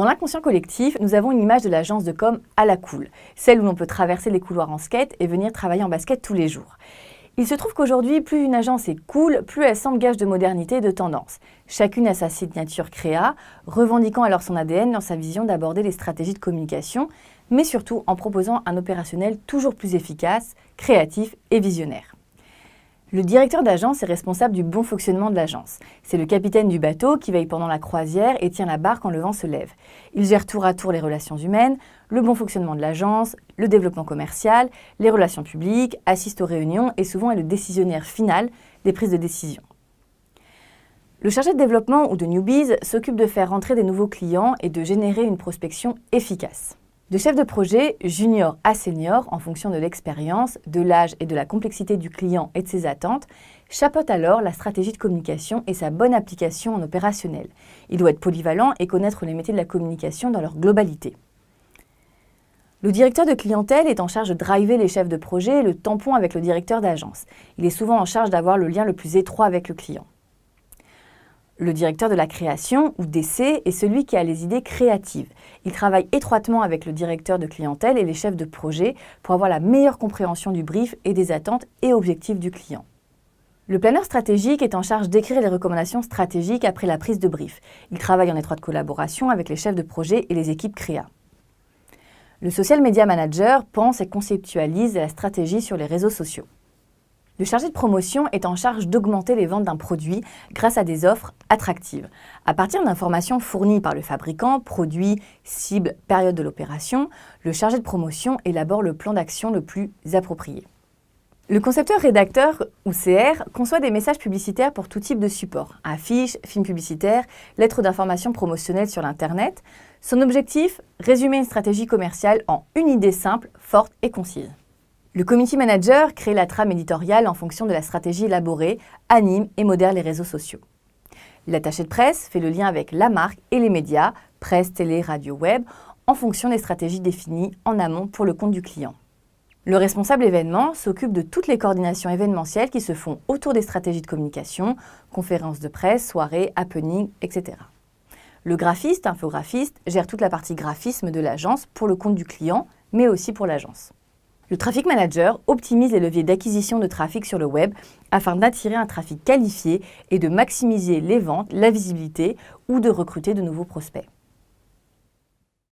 Dans l'inconscient collectif, nous avons une image de l'agence de com à la cool, celle où l'on peut traverser les couloirs en skate et venir travailler en basket tous les jours. Il se trouve qu'aujourd'hui, plus une agence est cool, plus elle semble gage de modernité et de tendance. Chacune a sa signature créa, revendiquant alors son ADN dans sa vision d'aborder les stratégies de communication, mais surtout en proposant un opérationnel toujours plus efficace, créatif et visionnaire. Le directeur d'agence est responsable du bon fonctionnement de l'agence. C'est le capitaine du bateau qui veille pendant la croisière et tient la barre quand le vent se lève. Il gère tour à tour les relations humaines, le bon fonctionnement de l'agence, le développement commercial, les relations publiques, assiste aux réunions et souvent est le décisionnaire final des prises de décision. Le chargé de développement ou de newbies s'occupe de faire rentrer des nouveaux clients et de générer une prospection efficace. De chef de projet junior à senior, en fonction de l'expérience, de l'âge et de la complexité du client et de ses attentes, chapeaute alors la stratégie de communication et sa bonne application en opérationnel. Il doit être polyvalent et connaître les métiers de la communication dans leur globalité. Le directeur de clientèle est en charge de driver les chefs de projet et le tampon avec le directeur d'agence. Il est souvent en charge d'avoir le lien le plus étroit avec le client. Le directeur de la création, ou DC, est celui qui a les idées créatives. Il travaille étroitement avec le directeur de clientèle et les chefs de projet pour avoir la meilleure compréhension du brief et des attentes et objectifs du client. Le planeur stratégique est en charge d'écrire les recommandations stratégiques après la prise de brief. Il travaille en étroite collaboration avec les chefs de projet et les équipes créa. Le social media manager pense et conceptualise la stratégie sur les réseaux sociaux. Le chargé de promotion est en charge d'augmenter les ventes d'un produit grâce à des offres attractives. À partir d'informations fournies par le fabricant, produit, cible, période de l'opération, le chargé de promotion élabore le plan d'action le plus approprié. Le concepteur-rédacteur, ou CR, conçoit des messages publicitaires pour tout type de support. Affiches, films publicitaires, lettres d'information promotionnelles sur l'Internet. Son objectif, résumer une stratégie commerciale en une idée simple, forte et concise. Le community manager crée la trame éditoriale en fonction de la stratégie élaborée, anime et modère les réseaux sociaux. L'attaché de presse fait le lien avec la marque et les médias, presse, télé, radio, web, en fonction des stratégies définies en amont pour le compte du client. Le responsable événement s'occupe de toutes les coordinations événementielles qui se font autour des stratégies de communication, conférences de presse, soirées, happenings, etc. Le graphiste, infographiste, gère toute la partie graphisme de l'agence pour le compte du client, mais aussi pour l'agence. Le traffic manager optimise les leviers d'acquisition de trafic sur le web afin d'attirer un trafic qualifié et de maximiser les ventes, la visibilité ou de recruter de nouveaux prospects.